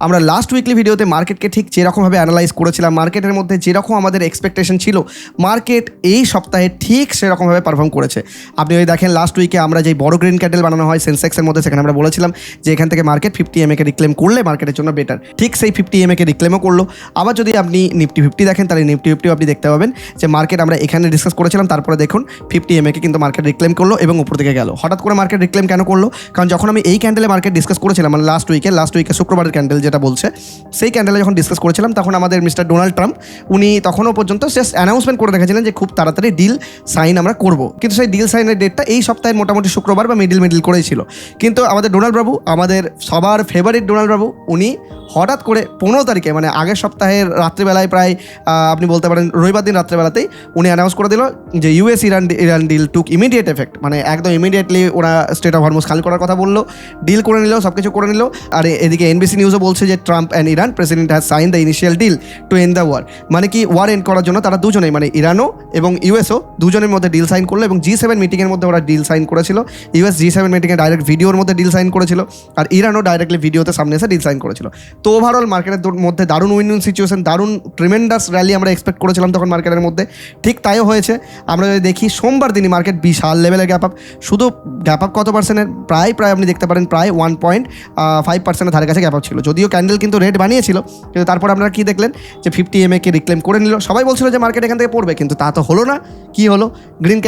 আমরা last weekly ভিডিওতে মার্কেটকে ঠিক যেরকমভাবে অ্যানালাইজ করেছিলাম, মার্কেটের মধ্যে যেরকম আমাদের এক্সপেকটেশন ছিল, মার্কেট এই সপ্তাহে ঠিক সেরকমভাবে পারফর্ম করেছে। আপনি ওই দেখেন লাস্ট উইকে আমরা যেই বড় গ্রিন ক্যান্ডেল বানানো হয় সেন্সেক্সের মধ্যে, সেখানে আমরা বলেছিলাম যে এখান থেকে মার্কেট 50 MA কে রিক্লেম করলে মার্কেটের জন্য বেটার। ঠিক সেই 50 MA কে রিক্লেমও করলো। আবার যদি আপনি নিফটি 50 দেখেন, তাহলে নিফটি 50 আপনি দেখতে পাবেন যে মার্কেট আমরা এখানে ডিসকাস করেছিলাম, তারপরে দেখুন 50 MA কে কিন্তু মার্কেট রিক্লেম করলো এবং উপর দিকে গেল। হঠাৎ করে মার্কেট রিক্লেম কেন করলো? কারণ যখন আমি এই ক্যান্ডেলে মার্কেট ডিসকাস করেছিলাম, মানে লাস্ট উইকে শুক্রবারের ক্যান্ডেল যেটা বলছে, সেই ক্যান্ডেলে যখন ডিসকাস করেছিলাম তখন আমাদের মিস্টার ডোনাল্ড ট্রাম্প উনি তখনও পর্যন্ত জাস্ট অ্যানাউন্সমেন্ট করে রেখেছিলেন যে খুব তাড়াতাড়ি ডিল সাইন আমরা করব। কিন্তু সেই ডিল সাইনের ডেটটা এই সপ্তাহের মোটামুটি শুক্রবার বা মিডিল করেই ছিল। কিন্তু আমাদের ডোনাল্ড বাবু, আমাদের সবার ফেভারিট ডোনাল্ড বাবু, উনি হঠাৎ করে 15 তারিখে, মানে আগের সপ্তাহের রাত্রিবেলায় প্রায় আপনি বলতে পারেন রবিবার দিন রাত্রিবেলাতেই উনি অ্যানাউন্স করে দিল যে ইউএস ইরান ডিল টুক ইমিডিয়েট এফেক্ট, মানে একদম ইমিডিয়েটলি ওরা স্টেট অফ হরমুজ খালি করার কথা বললো, ডিল করে নিল, সব কিছু করে নিল। আর এদিকে এনবিসি নিউজও বলছে যে Trump and Iran president has sign the initial deal to end the war. মানে কি ওয়ার এন্ড করার জন্য তারা দুজনেই, মানে ইরানও এবং ইউএসও দুজনের মধ্যে ডিল সাইন করলো এবং G7 মিটিংয়ের মধ্যে ওরা ডিল সাইন করেছিল। ইউএস G7 মিটিংয়ে ডাইরেক্ট ভিডিওর মধ্যে ডিল সাইন করেছিল, আর ইরানও ডাইরেক্টলি ভিডিওতে সামনে এসে ডিল সাইন করেছিল। তো ওভারঅল মার্কেটের মধ্যে দারুণ উইন সিচুয়েশন, দারুণ ট্রিমেন্ডাস র্যালি আমরা এক্সপেক্ট করেছিলাম তখন মার্কেটের মধ্যে। ঠিক তাইও হয়েছে। আমরা যদি দেখি সোমবার দিনই মার্কেট বিশাল লেভেলের গ্যাপ আপ। শুধু গ্যাপ আপ কত পার্সেন্টের? প্রায় আপনি দেখতে পারেন প্রায় 1.5% ধারে কাছে গ্যাপ আপ ছিল। যদিও ক্যান্ডেল কিন্তু রেড বানিয়েছিল, কিন্তু তারপর আপনারা কি দেখলেন যে 50 MA কে রিক্লেম করে নিল। সবাই বলছিল যে মার্কেট এখান থেকে পড়বে, কিন্তু তা তো হলো না। কি হলো? গ্রিন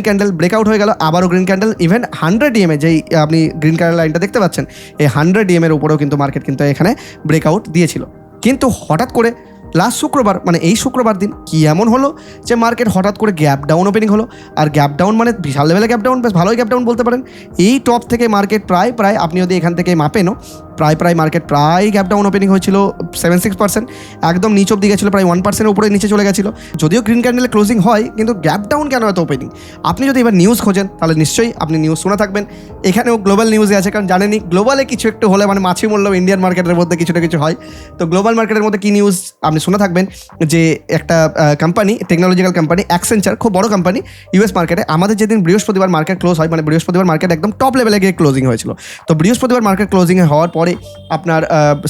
ক্যান্ডেল ব্রেকআউট হয়ে গেল, আবারও গ্রিন ক্যান্ডেল, ইভেন 100 EMA যেই আপনি গ্রিন ক্যান্ডেল লাইনটা দেখতে পাচ্ছেন, এই 100 EMA এর উপরেও কিন্তু মার্কেট কিন্তু এখানে ব্রেকআউট দিয়েছিল। কিন্তু হঠাৎ করে লাস্ট শুক্রবার, মানে এই শুক্রবার দিন কি এমন হলো যে মার্কেট হঠাৎ করে গ্যাপ ডাউন ওপেনিং হলো। আর গ্যাপ ডাউন মানে বিশাল লেভেলে গ্যাপ ডাউন, বেশ ভালোই গ্যাপ ডাউন বলতে পারেন। এই টপ থেকে মার্কেট প্রায় আপনি যদি এখান থেকে মাপেনও প্রায় মার্কেট প্রায় গ্যাপ ডাউন ওপেনিং হয়েছিল 76%, একদম নিচ অব্দি গেছিলো, প্রায় 1% উপরে নিচে চলে গেছিলো। যদিও গ্রিন ক্যান্ডেলে ক্লোজিং হয়, কিন্তু গ্যাপ ডাউন কেন এত ওপেনিং? আপনি যদি এবার নিউজ খোঁজেন তাহলে নিশ্চয়ই আপনি নিউজ শুনে থাকবেন। এখানেও গ্লোবাল নিউজে আছে, কারণ জানেনই গ্লোবালে কিছু একটু হলে মানে মাছি মূল্য ইন্ডিয়ান মার্কেটের মধ্যে কিছুটা কিছু হয়। তো গ্লোবাল মার্কেটের মধ্যে কি নিউজ আপনি শুনে থাকবেন যে একটা কোম্পানি, টেকনোলজিক্যাল কোম্পানি অ্যাকসেঞ্চার, খুব বড় কোম্পানি ইউএস মার্কেটে, আমাদের যেদিন বৃহস্পতিবার মার্কেট ক্লোজ হয়, মানে বৃহস্পতিবার মার্কেট একদম টপ লেভেলে গিয়ে ক্লোজিং হয়েছিল। তো বৃহস্পতিবার মার্কেট ক্লোজিংয়ে হওয়ার পরে আপনার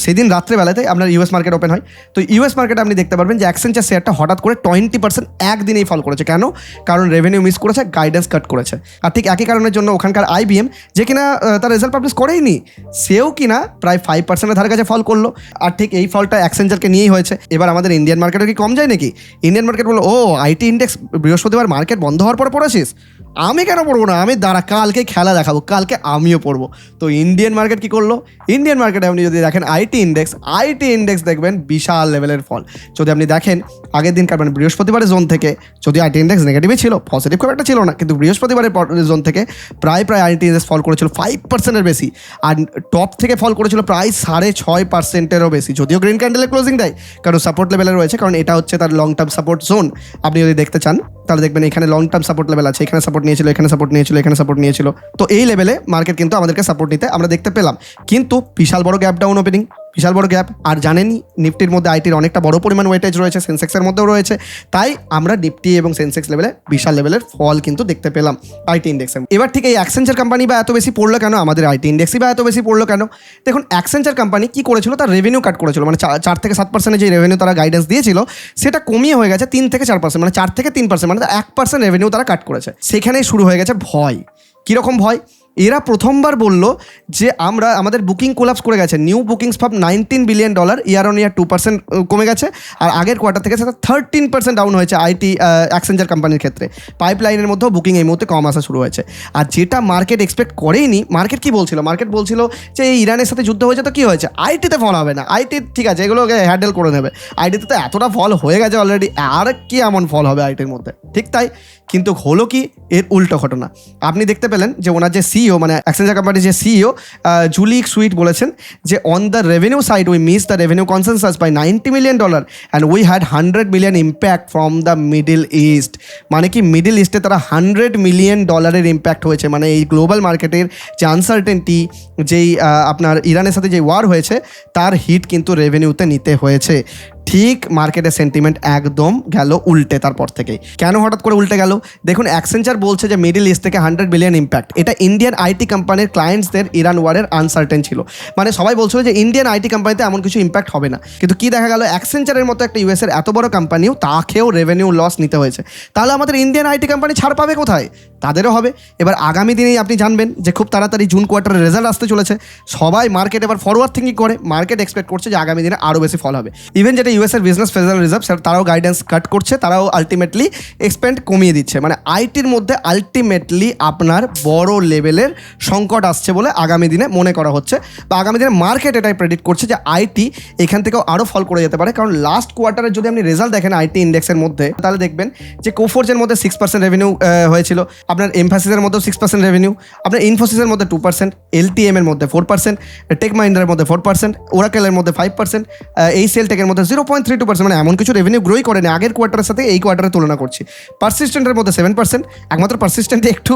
সেদিন রাত্রেবেলাতে আপনার ইউএস মার্কেট ওপেন হয়। তো ইউএস মার্কেটে আপনি দেখতে পারবেন যে অ্যাকসেঞ্চার শেয়ারটা হঠাৎ করে 20% একদিনেই ফল করেছে। কেন? কারণ রেভিনিউ মিস করেছে, গাইডেন্স কাট করেছে। আর ঠিক একই কারণের জন্য ওখানকার IBM, যে কিনা তার রেজাল্ট পাবলিশ করেইনি, সেও কিনা প্রায় 5% ধারে কাছে ফল করলো। আর ঠিক এই ফলটা অ্যাকসেঞ্চারকে নিয়েই হয়েছে। এবার আমাদের ইন্ডিয়ান মার্কেটে কি কম যায় নাকি? ইন্ডিয়ান মার্কেট বললো, ও আইটি ইন্ডেক্স বৃহস্পতিবার মার্কেট বন্ধ হওয়ার পরে পড়েছিস, আমি কেন পড়বো না, আমি দাঁড়া কালকে খেলা দেখাবো, কালকে আমিও পড়বো। তো ইন্ডিয়ান মার্কেট কি করলো? ইন্ডিয়ান মার্কেটে আপনি যদি দেখেন আইটি ইন্ডেক্স দেখবেন বিশাল লেভেলের ফল। যদি আপনি দেখেন আগের দিন মানে বৃহস্পতিবারের জোন থেকে, যদি আইটি ইন্ডেক্স নেগেটিভই ছিল, পজিটিভ খুব একটা ছিল না, কিন্তু বৃহস্পতিবারের জোন থেকে প্রায় আইটি ইন্ডেক্স ফল করেছিল 5%-এর বেশি। আর টপ থেকে ফল করেছিল প্রায় 6.5%-এরও বেশি। যদিও গ্রিন ক্যান্ডেলে ক্লোজিং দেয়, কারণ সাপোর্ট লেভেলে রয়েছে, কারণ এটা হচ্ছে তার লং টার্ম সাপোর্ট জোন। আপনি যদি দেখতে চান তাহলে দেখবেন এখানে লং টার্ম সাপোর্ট লেভেল আছে, এখানে সাপোর্ট নিয়েছিল, এখানে সাপোর্ট নিয়েছিল। তো এই লেভেলে মার্কেট কিন্তু আমাদেরকে সাপোর্ট নিতে আমরা দেখতে পেলাম। কিন্তু বিশাল বড় গ্যাপ ডাউন ওপেনিং, বিশাল বড় গ্যাপ। আর জানেনই নিফটির মধ্যে আইটির অনেকটা বড় পরিমাণ ওয়েটেজ রয়েছে, সেন্সেক্সের মধ্যেও রয়েছে। তাই আমরা নিফটি এবং সেন্সেক্স লেভেলে বিশাল লেভেলের ফল কিন্তু দেখতে পেলাম আইটি ইন্ডেক্সে। এবার ঠিক এই অ্যাকসেঞ্চার কোম্পানি বা এত বেশি পড়লো কেন, আমাদের আইটি ইন্ডেক্সই বা এত বেশি পড়লো কেন? দেখুন, অ্যাকসেঞ্চার কোম্পানি কি করেছিল, তার রেভিনিউ কাট করেছিল। মানে 4-7% যে রেভিনিউ তারা গাইডেন্স দিয়েছিল, সেটা কমিয়ে হয়ে গেছে 3-4%, মানে 4-3%, মানে 1% রেভিনিউ তারা কাট করেছে। সেখানেই শুরু হয়ে গেছে ভয়। কীরকম ভয়? এরা প্রথমবার বলল যে আমাদের বুকিং কোলাপস করে গেছে। New bookings for $19 billion, year on year 2% কমে গেছে। আর আগের কোয়ার্টার থেকে সেটা 13% ডাউন হয়েছে আইটি অ্যাকসেঞ্চার কোম্পানির ক্ষেত্রে। পাইপলাইনের মধ্যেও বুকিং এই মুহূর্তে কম আসা শুরু হয়েছে। আর যেটা মার্কেট এক্সপেক্ট করেইনি, মার্কেট কি বলছিল? মার্কেট বলছিল যে এই ইরানের সাথে যুদ্ধ হয়েছে তো কী হয়েছে, আইটিতে ফল হবে না, আইটি ঠিক আছে, এগুলোকে হ্যান্ডেল করে নেবে, আইটিতে তো এতটা ফল হয়ে গেছে অলরেডি, আর কি এমন ফল হবে আইটির মধ্যে? ঠিক তাই। কিন্তু হলো কি, এর উল্টো ঘটনা। আপনি দেখতে পেলেন যে ওনার যে সিইও, মানে অ্যাকসেঞ্চার কোম্পানির যে সিইও জুলি সুইট বলেছেন যে on the revenue side we miss the revenue consensus by $90 million and we had $100 million impact from the middle east. মানে কি মিডল ইস্টে তারা $100 মিলিয়ন ইম্প্যাক্ট হয়েছে। মানে এই গ্লোবাল মার্কেটের যে আনসার্টেনটি, যেই আপনার ইরানের সাথে যে ওয়ার হয়েছে, তার হিট কিন্তু রেভিনিউতে নিতে হয়েছে। ঠিক মার্কেটের সেন্টিমেন্ট একদম গেল উল্টে তারপর থেকেই। কেন হঠাৎ করে উল্টে গেল? দেখুন, অ্যাকসেঞ্চার বলছে যে মিডল ইস্ট থেকে 100 বিলিয়ন ইম্প্যাক্ট। এটা ইন্ডিয়ান আইটি কোম্পানির ক্লায়েন্টসদের ইরান ওয়ারের আনসার্টেন ছিল, মানে সবাই বলছিল যে ইন্ডিয়ান আইটি কোম্পানিতে এমন কিছু ইম্প্যাক্ট হবে না। কিন্তু কি দেখা গেল, অ্যাকসেঞ্চারের মতো একটা ইউএসের এত বড় কোম্পানিও তাকেও রেভিনিউ লস নিতে হয়েছে। তাহলে আমাদের ইন্ডিয়ান আইটি কোম্পানি ছাড় পাবে কোথায়? তাদেরও হবে। এবার আগামী দিনেই আপনি জানবেন যে খুব তাড়াতাড়ি জুন কোয়ার্টারের রেজাল্ট আসতে চলেছে। সবাই মার্কেট এবার ফরওয়ার্ড থিঙ্কিং করে, মার্কেট এক্সপেক্ট করছে যে আগামী দিনে আরও বেশি ফল হবে। ইভেন যেটা ইউএসের বিজনেস ফেডারেল রিজার্ভ, তারাও গাইডেন্স কাট করছে, তারাও আলটিমেটলি এক্সপেন্ড কমিয়ে দিচ্ছে। মানে আইটির মধ্যে আলটিমেটলি আপনার বড় লেভেলের সংকট আসছে বলে আগামী দিনে মনে করা হচ্ছে, বা আগামী দিনে মার্কেট এটাই প্রেডিক্ট করছে যে আইটি এখান থেকেও আরও ফল করে যেতে পারে। কারণ লাস্ট কোয়ার্টারে যদি আপনি রেজাল্ট দেখেন আইটি ইন্ডেক্সের মধ্যে, তাহলে দেখবেন যে কোফোর্জের মধ্যে 6% রেভিনিউ হয়েছিল, আপনার এমফাসিসের মধ্যেও 6% রেভিনিউ, আপনার ইনফোসিসের মধ্যে 2%, এলটিএম এর মধ্যে 4%, টেক মাইন্ডারের মধ্যে 4%, ওরাকেলের মধ্যে 5%, এইচএল টেকের মধ্যে 0.32%। মানে এমন কিছু রেভিনিউ গ্রোই করেনি আগের কোয়ার্টারের সাথে এই কোয়ার্টারে তুলনা করছি। পারসিস্টেন্টের মধ্যে 7%, একমাত্র পারসিস্টেন্টে একটু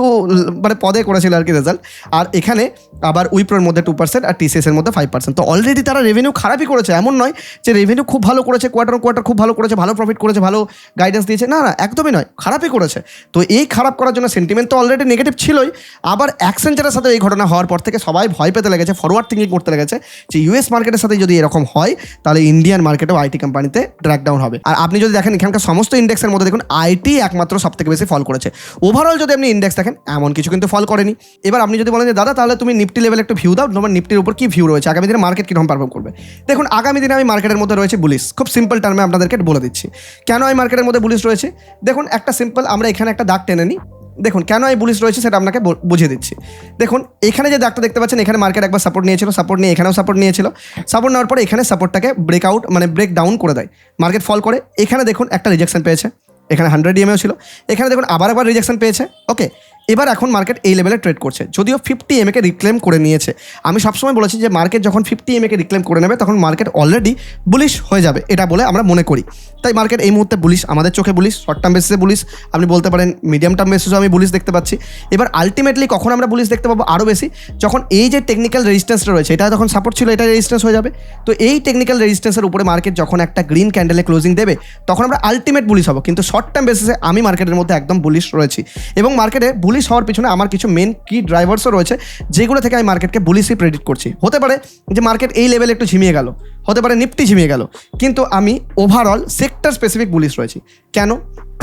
মানে পদে করেছিল আর কি রেজাল্ট। আর এখানে আবার উইপ্রোর মধ্যে 2% আর টিসিএস এর মধ্যে 5%। তো অলরেডি তারা রেভিনিউ খারাপই করেছে, এমন নয় যে রেভিনিউ খুব ভালো করেছে, কোয়ার্টার খুব ভালো করেছে, ভালো প্রফিট করেছে, ভালো গাইডেন্স দিয়েছে, না না, একদমই নয়, খারাপই করেছে। তো এই খারাপ করার জন্য সেন্টিমেন্ট তো অলরেডি নেগেটিভ ছিলই, আবার অ্যাকসেঞ্চারের সাথে এই ঘটনা হওয়ার পর থেকে সবাই ভয় পেতে লেগেছে, ফরওয়ার্ড থিঙ্কিং করতে লেগেছে যে ইউএস মার্কেটের সাথে যদি এরকম হয় তাহলে ইন্ডিয়ান মার্কেটেও আইটি কোম্পানিতে ড্র্যাক ডাউন হবে। আর আপনি যদি দেখেন এখানকার সমস্ত ইন্ডেক্সের মধ্যে দেখুন আইটি একমাত্র সব থেকে বেশি ফল করেছে। ওভারঅল যদি আপনি ইন্ডেক্স দেখেন এমন কিছু কিন্তু ফল করেনি। এবার আপনি যদি বলেন যে দাদা তাহলে তুমি নিফটি লেভেল একটু ভিউ দাও, তোমার নিফটির উপর কি ভিউ রয়েছে, আগামী দিনে মার্কেট কীরকম পারফর্ম করবে। দেখুন, আগামী দিনে আমি মার্কেটের মধ্যে রয়েছে বুলিশ। খুব সিম্পল টার্মে আপনাদেরকে বলে দিচ্ছি কেন আমি মার্কেটের মধ্যে বুলিশ রয়েছে। দেখুন, একটা সিম্পল, আমরা এখানে একটা দাগ টেনে নিই। দেখুন কেন এই বুলিশ রয়েছে সেটা আপনাকে বুঝিয়ে দিচ্ছি। দেখুন, এখানে যে দাগটা দেখতে পাচ্ছেন, এখানে মার্কেট একবার সাপোর্ট নিয়েছিল, সাপোর্ট নিয়ে এখানেও সাপোর্ট নিয়েছিল, সাপোর্ট নেওয়ার পরে এখানে সাপোর্টটাকে ব্রেকআউট মানে ব্রেক ডাউন করে দেয়, মার্কেট ফল করে। এখানে দেখুন একটা রিজেকশন পেয়েছে, এখানে 100 EMAও ছিল, এখানে দেখুন আবার রিজেকশন পেয়েছে। ওকে, এবার এখন মার্কেট এই লেভেলে ট্রেড করছে, যদিও 50 EMA কে রিক্লেম করে নিয়েছে। আমি সবসময় বলেছি যে মার্কেট যখন 50 EMA কে রিক্লেম করে নেবে তখন মার্কেট অলরেডি বুলিশ হয়ে যাবে, এটা বলে আমরা মনে করি। তাই মার্কেট এই মুহূর্তে বুলিশ, আমাদের চোখে বুলিশ, শর্ট টার্ম বেসিসে বুলিশ, আপনি বলতে পারেন মিডিয়াম টার্ম বেসিসেও আমি বুলিশ দেখতে পাচ্ছি। এবার আলটিমেটলি কখন আমরা বুলিশ দেখতে পাবো আরও বেশি, যখন এই যে টেকনিক্যাল রেজিস্ট্যান্সটা রয়েছে, এটা যখন সাপোর্ট ছিল এটা রেজিস্ট্যান্স হয়ে যাবে। তো এই টেকনিক্যাল রেজিস্ট্যান্সের উপরে মার্কেট যখন একটা গ্রিন ক্যান্ডেলে ক্লোজিং দেবে তখন আমরা আলটিমেট বুলিশ হবো। কিন্তু শর্ট টার্ম বেসিসে আমি মার্কেটের মধ্যে একদম বুলিশ রয়েছি, এবং মার্কেটে বুলিশ হওয়ার পিছনে আমার কিছু মেন কি ড্রাইভার্সও রয়েছে যেগুলো থেকে আমি মার্কেটকে বুলিশই প্রেডিক্ট করছি। হতে পারে যে মার্কেট এই লেভেলে একটু ঝিমিয়ে গেল, হতে পারে নিফটি ঝিমিয়ে গেল, কিন্তু আমি ওভারঅল সেক্টর স্পেসিফিক বুলিশ রয়েছি। কেন?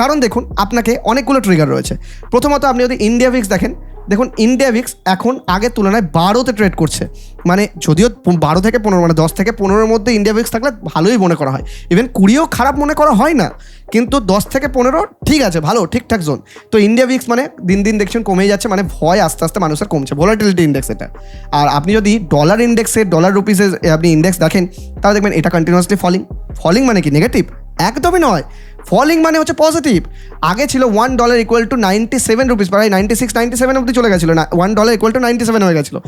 কারণ দেখুন, আপনাকে অনেকগুলো ট্রিগার রয়েছে। প্রথমত আপনি যদি ইন্ডিয়া ভিক্স দেখেন, দেখুন ইন্ডিয়া ভিক্স এখন আগের তুলনায় 12তে ট্রেড করছে। মানে যদিও 12 থেকে 15 মানে 10 থেকে 15-এর মধ্যে ইন্ডিয়া ভিক্স থাকলে ভালোই মনে করা হয়, ইভেন 20ও খারাপ মনে করা হয় না, কিন্তু 10 থেকে 15 ঠিক আছে, ভালো ঠিকঠাক জোন। তো ইন্ডিয়া ভিক্স মানে দিন দিন দেখছেন কমেই যাচ্ছে, মানে ভয় আস্তে আস্তে মানুষের কমছে, ভোলাটিলিটি ইন্ডেক্স এটা। আর আপনি যদি ডলার ইন্ডেক্সে, ডলার রুপিসে আপনি ইন্ডেক্স দেখেন তাহলে দেখবেন এটা কন্টিনিউয়াসলি ফলিং মানে কি নেগেটিভ? একদমই নয়, ফলিং মানে হচ্ছে পজিটিভ। আগে ছিল $1 ইকুয়াল টু 97 রুপিস, প্রায় 96-97 অবধি চলে গেছিলো না, $1 ইকুয়াল টু 97 হয়ে গেছিলো।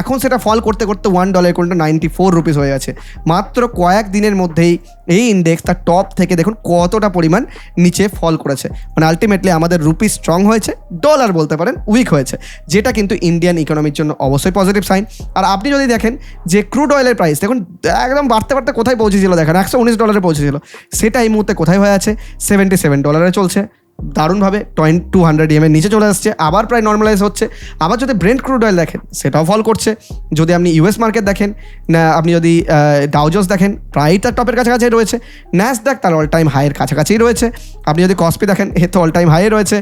এখন সেটা ফল করতে করতে $1 ইকুয়াল টু 94 রুপিস হয়ে গেছে। মাত্র কয়েক দিনের মধ্যেই এই ইন্ডেক্স তার টপ থেকে দেখুন কতটা পরিমাণ নিচে ফল করেছে। মানে আলটিমেটলি আমাদের রুপি স্ট্রং হয়েছে, ডলার বলতে পারেন উইক হয়েছে, যেটা কিন্তু ইন্ডিয়ান ইকোনমির জন্য অবশ্যই পজিটিভ সাইন। আর আপনি যদি দেখেন যে ক্রুড অয়েলের প্রাইস দেখুন একদম বাড়তে বাড়তে কোথায় পৌঁছেছিল, দেখেন $119 পৌঁছেছিল, সেটা এই মুহূর্তে কোথায় হয়ে আছে? $77 চলছে, দারুণভাবে 200 EMA নিচে চলে আসছে, আবার প্রায় নর্মালাইজ হচ্ছে। আবার যদি ব্রেন্ট ক্রুড অয়েল দেখেন সেটাও ফল করছে। যদি আপনি ইউএস মার্কেট দেখেন, না আপনি যদি ডাউ জোন্স দেখেন প্রায় তার টপের কাছাকাছি রয়েছে, ন্যাসড্যাক তার অল টাইম হাইয়ের কাছাকাছিই রয়েছে। আপনি যদি কসপি দেখেন এ তো অল টাইম হাই রয়েছে।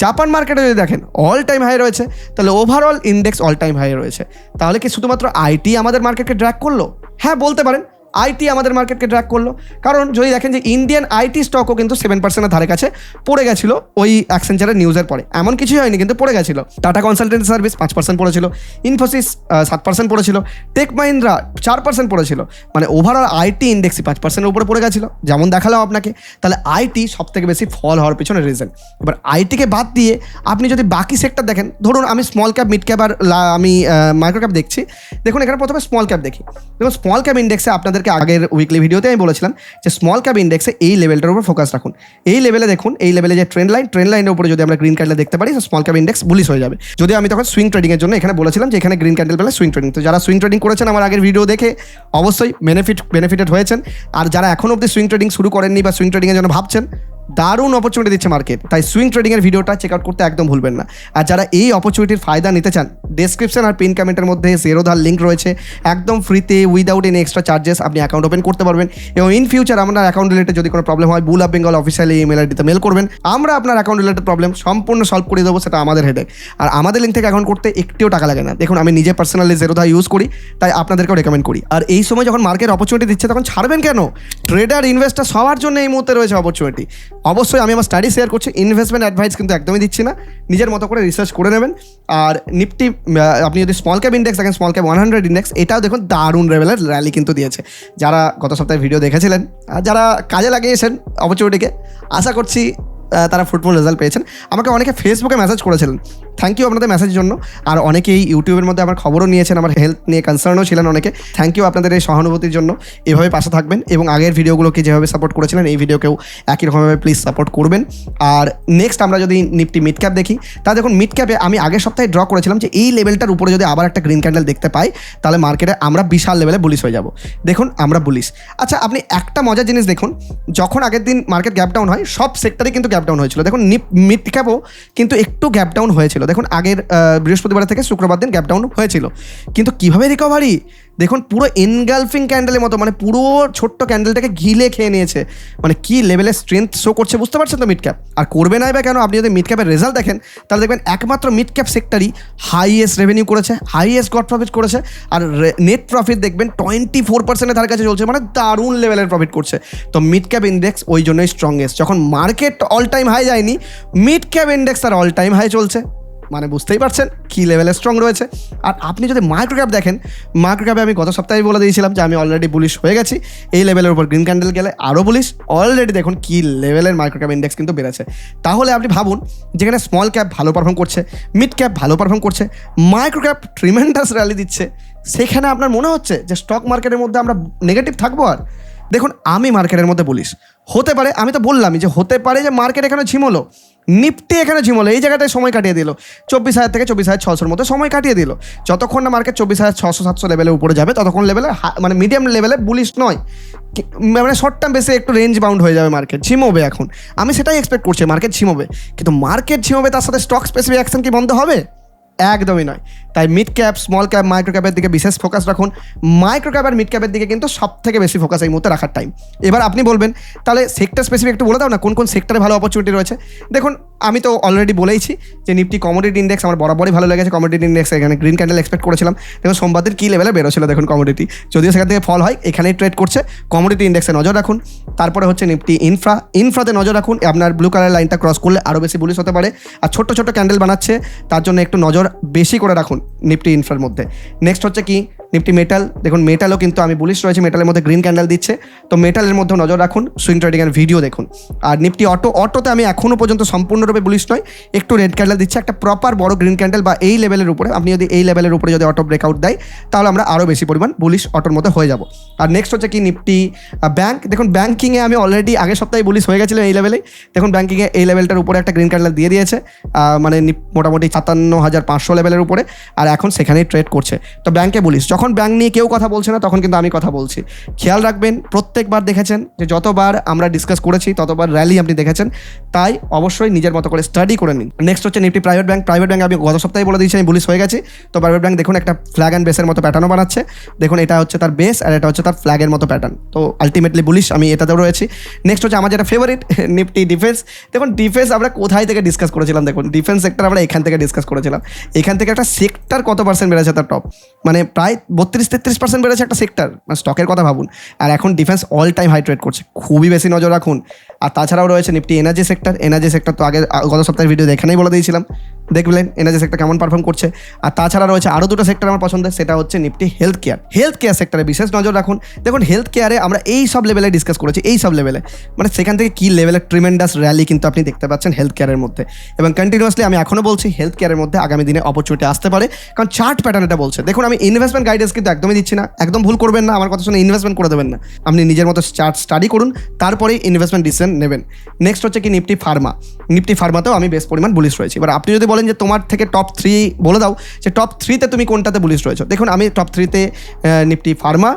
জাপান মার্কেটে যদি দেখেন অল টাইম হাই রয়েছে। তাহলে overall index all time high রয়েছে। তাহলে কি শুধুমাত্র আইটি আমাদের মার্কেটকে ড্র্যাগ করলো? হ্যাঁ বলতে পারেন, আইটি আমাদের মার্কেটকে ড্র্যাগ করলো। কারণ যদি দেখেন যে ইন্ডিয়ান আইটি স্টকও কিন্তু 7%-এর ধারে কাছে পড়ে গেছিল ওই অ্যাকসেঞ্চারের নিউজের পরে, এমন কিছুই হয়নি কিন্তু পড়ে গেছিল। টাটা কনসালটেন্সি সার্ভিস 5% পড়েছিল, ইনফোসিস 7% পড়েছিল, টেক মাহিন্দ্রা 4% পড়েছিল। মানে ওভারঅল আইটি ইন্ডেক্সই 5%-এর উপরে পড়ে গেছিলো, যেমন দেখালাম আপনাকে। তাহলে আইটি সব থেকে বেশি ফল হওয়ার পিছনে রিজন। এবার আইটিকে বাদ দিয়ে আপনি যদি বাকি সেক্টর দেখেন, ধরুন আমি স্মল ক্যাপ, মিড ক্যাপ আর আমি মাইক্রো ক্যাপ দেখছি। দেখুন এখানে প্রথমে স্মল ক্যাপ দেখি। দেখুন স্মল ক্যাপ ইন্ডেক্সে আপনাদের আপনাদেরকে আগের উইকলি ভিডিওতে আমি বলেছিলাম যে স্মল ক্যাপ ইন্ডেক্সে এই লেভেলটার উপর ফোকাস রাখুন। এই লেভেলে দেখুন, এই লেভেলে যে ট্রেন্ড লাইনের উপরে যদি আমরা গ্রিন ক্যান্ডেল দেখতে পারি তো স্মল ক্যাপ ইন্ডেক্স বুলিশ হয়ে যাবে। যদি আমি তখন সুইং ট্রেডিংয়ের জন্য এখানে বলেছিলাম যে এখানে গ্রিন ক্যান্ডেল পেলে সুইং ট্রেডিং, তো যারা সুইং ট্রেডিং করেছেন আমার আগের ভিডিও দেখে অবশ্যই বেনিফিটেড হয়েছেন। আর যারা এখন অবধি সুইং ট্রেডিং শুরু করেননি বা সুইং ট্রেডিংয়ের জন্য ভাবছেন, দারুণ অপরচুনিটি দিচ্ছে মার্কেট, তাই সুইং ট্রেডিংয়ের ভিডিওটা চেক আউট করতে একদম ভুলবেন না। আর যারা এই অপরচুনিটির ফায়দা নিতে চান, ডেসক্রিপশন আর পিন কমেন্টের মধ্যে জিরোধার লিঙ্ক রয়েছে, একদম ফ্রিতে উইদাউট এনি এক্সট্রা চার্জেস আপনি অ্যাকাউন্ট ওপেন করতে পারবেন। এবং ইন ফিউচার আপনার অ্যাকাউন্ট রিলেটেড যদি কোনো প্রবলেম হয়, বুল অফ বেঙ্গল অফিসিয়াল ইমেল আইডিতে মেল করবেন, আমরা আপনার অ্যাকাউন্ট রিলেটেড প্রবলেম সম্পূর্ণ সলভ করে দেবো, সেটা আমাদের হেডে। আর আমাদের লিঙ্ক থেকে অ্যাকাউন্ট করতে একটিও টাকা লাগে না। দেখুন আমি নিজে পার্সোনালি জিরোধা ইউজ করি, তাই আপনাদেরকেও রেকমেন্ড করি। আর এই সময় যখন মার্কেট অপরচুনিটি দিচ্ছে তখন ছাড়বেন কেন? ট্রেডার ইনভেস্টার সবার জন্য এই মুহূর্তে রয়েছে অপরচুনিটি। অবশ্যই আমি আমার স্টাডি শেয়ার করছি, ইনভেস্টমেন্ট অ্যাডভাইস কিন্তু একদমই দিচ্ছি না, নিজের মতো করে রিসার্চ করে নেবেন। আর নিফটি আপনি যদি স্মল ক্যাপ ইন্ডেক্স দেখেন, স্মল ক্যাপ 100 ইন্ডেক্স, এটাও দেখুন দারুণ লেভেলের র্যালি কিন্তু দিয়েছে। যারা গত সপ্তাহে ভিডিও দেখেছিলেন আর যারা কাজে লাগিয়েছেন অপরচুনিটিকে, আশা করছি তারা ফ্রুটফুল রেজাল্ট পেয়েছেন। আমাকে অনেকে ফেসবুকে মেসেজ করেছিলেন, থ্যাংক ইউ আপনাদের মেসেজের জন্য। আর অনেকেই ইউটিউবের মধ্যে আমার খবরও নিয়েছেন, আমার হেলথ নিয়ে কনসার্নও ছিলেন অনেকে। থ্যাংক ইউ আপনাদের এই সহানুভূতির জন্য। এভাবে পাশে থাকবেন এবং আগের ভিডিওগুলোকে যেভাবে সাপোর্ট করেছিলেন এই ভিডিওকেও একই রকমভাবে প্লিজ সাপোর্ট করবেন। আর নেক্সট আমরা যদি নিফটি মিড ক্যাপ দেখি, তা দেখুন মিড ক্যাপে আমি আগের সপ্তাহে ড্র করেছিলাম যে এই লেভেলটার উপরে যদি আবার একটা গ্রিন ক্যান্ডেল দেখতে পাই তাহলে মার্কেটে আমরা বিশাল লেভেলে বুলিশ হয়ে যাব। দেখুন আমরা বুলিশ। আচ্ছা আপনি একটা মজার জিনিস দেখুন, যখন আগের দিন মার্কেট গ্যাপ ডাউন হয় সব সেক্টরে কিন্তু গ্যাপ ডাউন হয়েছিল। দেখুন মিড ক্যাপও কিন্তু একটু গ্যাপ ডাউন হয়েছিল। দেখুন আগের বৃহস্পতিবার থেকে শুক্রবার দিন গ্যাপ ডাউন হয়েছিল, কিন্তু কিভাবে রিকভারি দেখুন, পুরো এনগালফিং ক্যান্ডেলের মতো, মানে পুরো ছোট্ট ক্যান্ডেলটাকে ঘিলে খেয়ে নিয়েছে। মানে কি লেভেলের স্ট্রেংথ শো করছে বুঝতে পারছেন তো মিড ক্যাপ। আর করবে না বা কেন, আপনি যদি মিড ক্যাপের রেজাল্ট দেখেন তাহলে দেখবেন একমাত্র মিড ক্যাপ সেক্টরই হাইয়েস্ট রেভিনিউ করেছে, হাইয়েস্ট গট প্রফিট করেছে। আর নেট প্রফিট দেখবেন 24%-এর ধারে কাছে চলছে, মানে দারুণ লেভেলের প্রফিট করছে। তো মিড ক্যাপ ইন্ডেক্স ওই জন্যই স্ট্রংগেস্ট। যখন মার্কেট অল টাইম হাই যায়নি, মিড ক্যাপ ইন্ডেক্স তার অল টাইম হাই চলছে, মানে বুঝতেই পারছেন কী লেভেলে স্ট্রং রয়েছে। আর আপনি যদি মাইক্রো ক্যাপ দেখেন, মাইক্রো ক্যাপে আমি গত সপ্তাহে বলে দিয়েছিলাম যে আমি অলরেডি বুলিশ হয়ে গেছি, এই লেভেলের উপর গ্রিন ক্যান্ডেল গেলে আরও বুলিশ। অলরেডি দেখুন কী লেভেলের মাইক্রো ক্যাপ ইন্ডেক্স কিন্তু বেড়েছে। তাহলে আপনি ভাবুন, যেখানে স্মল ক্যাপ ভালো পারফর্ম করছে, মিড ক্যাপ ভালো পারফর্ম করছে, মাইক্রো ক্যাপ ট্রিমেন্ডাস র্যালি দিচ্ছে, সেখানে আপনার মনে হচ্ছে যে স্টক মার্কেটের মধ্যে আমরা নেগেটিভ থাকবো। আর দেখুন আমি মার্কেটের মধ্যে বলিস, হতে পারে, আমি তো বললামই যে হতে পারে যে মার্কেট এখানে ঝিমোলো, নিফটি এখানে ঝিমোলো, এই জায়গাটায় সময় কাটিয়ে দিল 24,000 থেকে 24,600 মধ্যে সময় কাটিয়ে দিল। যতক্ষণ না মার্কেট 24,600-700 লেভেলের উপরে যাবে ততক্ষণ লেভেলে মানে মিডিয়াম লেভেলে বুলিশ নয়, মানে শর্ট টার্ম বেসে একটু রেঞ্জ বাউন্ড হয়ে যাবে, মার্কেট ঝিমোবে। এখন আমি সেটাই এক্সপেক্ট করছি, মার্কেট ঝিমোবে, কিন্তু মার্কেট ঝিমোবে তার সাথে স্টক স্পেসিফিক অ্যাকশন কি বন্ধ হবে? একদমই নয়। তাই mid cap, small cap, micro ক্যাপের দিকে বিশেষ ফোকাস রাখুন। মাইক্রো ক্যাপ আর মিড ক্যাপের দিকে কিন্তু সব থেকে বেশি ফোকাস এই মুহূর্তে রাখার টাইম। এবার আপনি বলবেন তাহলে সেক্টর স্পেসিফিক একটু বলে দাও না, কোন কোন সেক্টরে ভালো অপরচুনিটি রয়েছে। দেখুন আমি তো অলরেডি বলেইছি যে নিফটি কমোডিটি ইন্ডেক্স আমার বরাবরই ভালো লেগেছে। কমোডিটি ইন্ডেক্স এখানে গ্রিন ক্যান্ডেল এক্সপেক্ট করেছিলাম। দেখুন সোমবারের কী লেভেলে বেরোছিল দেখুন কমোডিটি, যদিও সেখান থেকে ফল হয়, এখানেই ট্রেড করছে। কমোডিটি ইন্ডেক্সে নজর রাখুন। তারপরে হচ্ছে নিফটি ইনফ্রাতে নজর রাখুন। আপনার ব্লু কালার লাইনটা ক্রস করলে আরও বেশি বুলিশ হতে পারে। আর ছোট্ট ছোট্ট ক্যান্ডেল বানাচ্ছে, তার জন্য একটু নজর বেশি করে রাখুন নিফটি ইনফ্রার মধ্যে। নেক্সট হচ্ছে কি নিফটি মেটাল, দেখুন মেটালও কিন্তু আমি বুলিশ রয়েছে, মেটালের মধ্যে গ্রিন ক্যান্ডেল দিচ্ছে, তো মেটালের মধ্যেও নজর রাখুন। সুইং ট্রেডিংয়ের ভিডিও দেখুন। আর নিফটি অটোতে আমি এখনও পর্যন্ত সম্পূর্ণরূপে বুলিশ নয়, একটু রেড ক্যান্ডেল দিচ্ছে, একটা প্রপার বড় গ্রিন ক্যান্ডেল বা এই লেভেলের উপরে, আপনি যদি এই লেভেলের উপরে যদি অটো ব্রেকআউট দেয় তাহলে আমরা আরও বেশি পরিমাণ বুলিশ অটোর মধ্যে হয়ে যাব। আর নেক্সট হচ্ছে কি নিফটি ব্যাংক, দেখুন ব্যাঙ্কিংয়ে আমি অলরেডি আগের সপ্তাহে বুলিশ হয়ে গেছিলাম এই লেভেলেই। দেখুন ব্যাঙ্কিংয়ে এই লেভেলটার উপরে একটা গ্রিন ক্যান্ডেল দিয়ে দিয়েছে, মানে মোটামুটি 57,500 লেভেলের উপরে, আর এখন সেখানেই ট্রেড করছে। তো ব্যাংকে বুলিশ। যখন ব্যাংক নিয়ে কেউ কথা বলছে না তখন কিন্তু আমি কথা বলছি। খেয়াল রাখবেন, প্রত্যেকবার দেখেছেন যে যতবার আমরা ডিসকাস করেছি ততবার র্যালি আপনি দেখেছেন, তাই অবশ্যই নিজের মতো করে স্টাডি করে নিন। নেক্সট হচ্ছে Nifty private bank. Private bank আমি গত সপ্তাহে বলে দিয়েছি আমি বুলিশ হয়ে গেছি। তো প্রাইভেট ব্যাংক দেখুন একটা ফ্ল্যাগ অ্যান্ড বেসের মতো প্যাটার্নও বানাচ্ছে। দেখুন এটা হচ্ছে তার বেস আর এটা হচ্ছে তার ফ্ল্যাগের মতো প্যাটার্ন, তো আলটিমেটলি বুলিশ আমি এটাতেও রয়েছি। নেক্সট হচ্ছে আমার যেটা ফেভারিট নিফটি ডিফেন্স। দেখুন ডিফেন্স আমরা কোথায় থেকে ডিসকাস করেছিলাম, দেখুন ডিফেন্স সেক্টর আমরা এখান থেকে ডিসকাস করেছিলাম। এখান থেকে একটা সেক্টর কত পার্সেন্ট বেড়েছে তার টপ, মানে প্রায় 32-33% বেড়েছে একটা সেক্টর, মানে স্টকের কথা ভাবুন। আর এখন defence all time high trade করছে, খুবই বেশি নজর রাখুন। আর তাছাড়াও রয়েছে নিফটি এনার্জি সেক্টর তো আগে গত সপ্তাহের ভিডিও এখানেই বলে দিয়েছিলাম, দেখলেন এনার্জি সেক্টর কেমন পারফর্ম করছে। আর তাছাড়া রয়েছে আরও দুটো সেক্টর আমার পছন্দের, সেটা হচ্ছে নিফটি হেলথ কেয়ার সেক্টরে বিশেষ নজর রাখুন। দেখুন হেলথ কেয়ারে আমরা এই সব লেভেলে ডিসকাস করেছি, এই সব লেভেলে মানে সেখান থেকে কী লেভেলের ট্রিমেন্ডাস র্যালি কিন্তু আপনি দেখতে পাচ্ছেন হেলথ কেয়ারের মধ্যে। এবং কন্টিনিউয়াসলি আমি এখনও বলছি হেলথ কেয়ারের মধ্যে আগামী দিনে অপরচুনিটি আসতে পারে, কারণ চার্ট প্যাটার্ন এটা বলছে। দেখুন আমি ইনভেস্টমেন্ট গাইডেন্স কিন্তু একদমই দিচ্ছি না, একদম ভুল করবেন না, আমার কথা শুনে ইনভেস্টমেন্ট করে দেবেন না। আপনি নিজের মতো চার্ট স্টাডি করুন, তারপরেই ইনভেস্টমেন্ট ডিসিশন নেবেন। নেক্সট হচ্ছে কি নিফটি ফার্মাতেও আমি বেশ পরিমাণ বুলিশ রয়েছি। এবার আপনি যদি বলেন যে তোমার থেকে টপ 3 বলে দাও, যে টপ 3তে তুমি কোনটাতে বুলিশ রয়েছো। দেখুন আমি টপ 3তে নিফটি ফার্মা,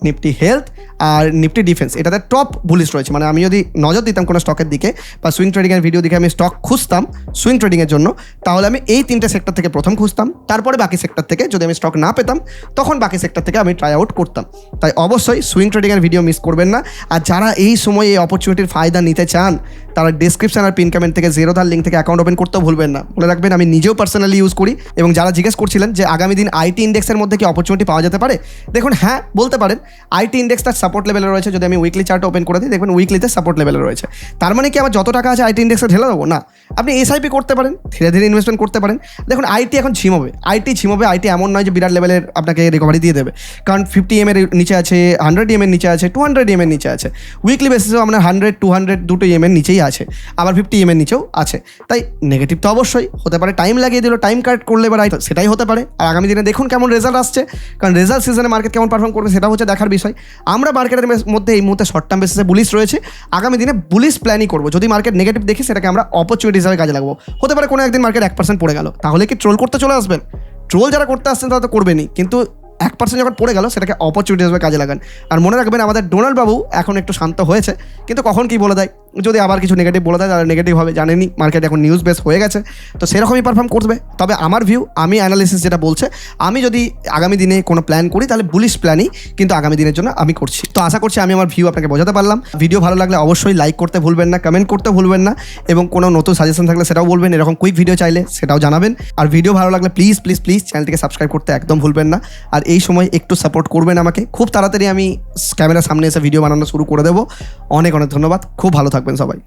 নিফটি হেলথ আর নিফটি ডিফেন্স, এটাতে টপ বুলিশ রয়েছে। মানে আমি যদি নজর দিতাম কোনো স্টকের দিকে বা সুইং ট্রেডিংয়ের ভিডিও দিকে আমি স্টক খুঁজতাম সুইং ট্রেডিংয়ের জন্য, তাহলে আমি এই 3টে সেক্টর থেকে প্রথম খুঁজতাম, তারপরে বাকি সেক্টর থেকে যদি আমি স্টক না পেতাম তখন বাকি সেক্টর থেকে আমি ট্রাই আউট করতাম। তাই অবশ্যই সুইং ট্রেডিংয়ের ভিডিও মিস করবেন না। আর যারা এই সময় এই অপরচুনিটির ফায়দা নিতে চান, তারা ডিসক্রিপশন আর পিন কমেন্ট থেকে জিরোধার লিঙ্ক থেকে অ্যাকাউন্ট ওপেন করতেও ভুলবেন না। মনে রাখবেন আমি নিজেও পার্সোনালি ইউজ করি। এবং যারা জিজ্ঞেস করছিলেন যে আগামী দিন আইটি ইন্ডেক্সের মধ্যে কি অপরচুনিটি পাওয়া যেতে পারে, দেখুন হ্যাঁ বলতে পারেন। আইটি ইন্ডেক্স তার সাপোর্ট লেভেলে রয়েছে। যদি আমি উইকলি চার্ট ওপেন করে দিই, দেখবেন উইকলিতে সাপোর্ট লেভেলে রয়েছে। তার মানে কি আমার যত টাকা আছে আইটি ইন্ডেক্সে ঢেলে দেবো? না, আপনি এসআইপি করতে পারেন, ধীরে ধীরে ইনভেস্টমেন্ট করতে পারেন। দেখুন আইটি এখন ঝিমোবে, আইটি এমন নয় যে বিরাট লেভেলের আপনাকে রিকভারি দিয়ে দেবে, কারণ 50 EM এর নিচে আছে, 100 EM এর নিচে আছে, 200 EM এর নিচে আছে। উইকলি বেসিসেও আপনার 100, 200 দুটো EM এর নিচেই আছে, আবার 50 EM এর নিচেও আছে। তাই নেগেটিভ তো অবশ্যই হতে পারে, টাইম লাগিয়ে দিল, টাইম কাট করলে এবার সেটাই হতে পারে। আর আগামী দিনে দেখুন কেমন রেজাল্ট আসছে, কারণ রেজাল্ট সিজনে মার্কেট কেমন পারফর্ম করবে সেটা হচ্ছে দেখার বিষয়। আমরা মার্কেটের মধ্যে এই মুহূর্তে শর্ট টার্ম বেসিসে বুলিশ রয়েছে, আগামী দিনে বুলিশ প্ল্যানই করবো। যদি মার্কেট নেগেটিভ দেখি সেটাকে আমরা অপরচুনিটি হিসাবে কাজে লাগবো। হতে পারে কোনো একদিন মার্কেট 1% পড়ে গেল, তাহলে কি ট্রোল করতে চলে আসবেন? ট্রোল যারা করতে আসছেন তারা তো করবেনই, কিন্তু 1% যখন পড়ে গেল সেটাকে অপরচুনিটি হিসেবে কাজে লাগান। আর মনে রাখবেন আমাদের ডোনাল্ড বাবু এখন একটু শান্ত হয়েছে, কিন্তু কখন কি বলে দেয়, যদি আবার কিছু নেগেটিভ বলে দেয় তাহলে নেগেটিভ হবে, জানেনি মার্কেট এখন নিউজ বেস হয়ে গেছে, তো সেরকমই পারফর্ম করবে। তবে আমার ভিউ, আমি অ্যানালিসিস যেটা বলছে, আমি যদি আগামী দিনে কোনো প্ল্যান করি তাহলে বুলিশ প্ল্যানই কিন্তু আগামী দিনের জন্য আমি করছি। তো আশা করছি আমি আমার ভিউ আপনাকে বোঝাতে পারলাম। ভিডিও ভালো লাগলে অবশ্যই লাইক করতে ভুলবেন না, কমেন্ট করতে ভুলবেন না, এবং কোনো নতুন সাজেশন থাকলে সেটাও বলবেন। এরকম কুইক ভিডিও চাইলে সেটাও জানাবেন। আর ভিডিও ভালো লাগলে প্লিজ প্লিজ প্লিজ চ্যানেলটিকে সাবস্ক্রাইব করতে একদম ভুলবেন না। আর এই সময় একটু সাপোর্ট করবেন আমাকে, খুব তাড়াতাড়ি আমি ক্যামেরার সামনে এসে ভিডিও বানানো শুরু করে দেবো। অনেক অনেক ধন্যবাদ, খুব ভালো থাকবেন সবাই।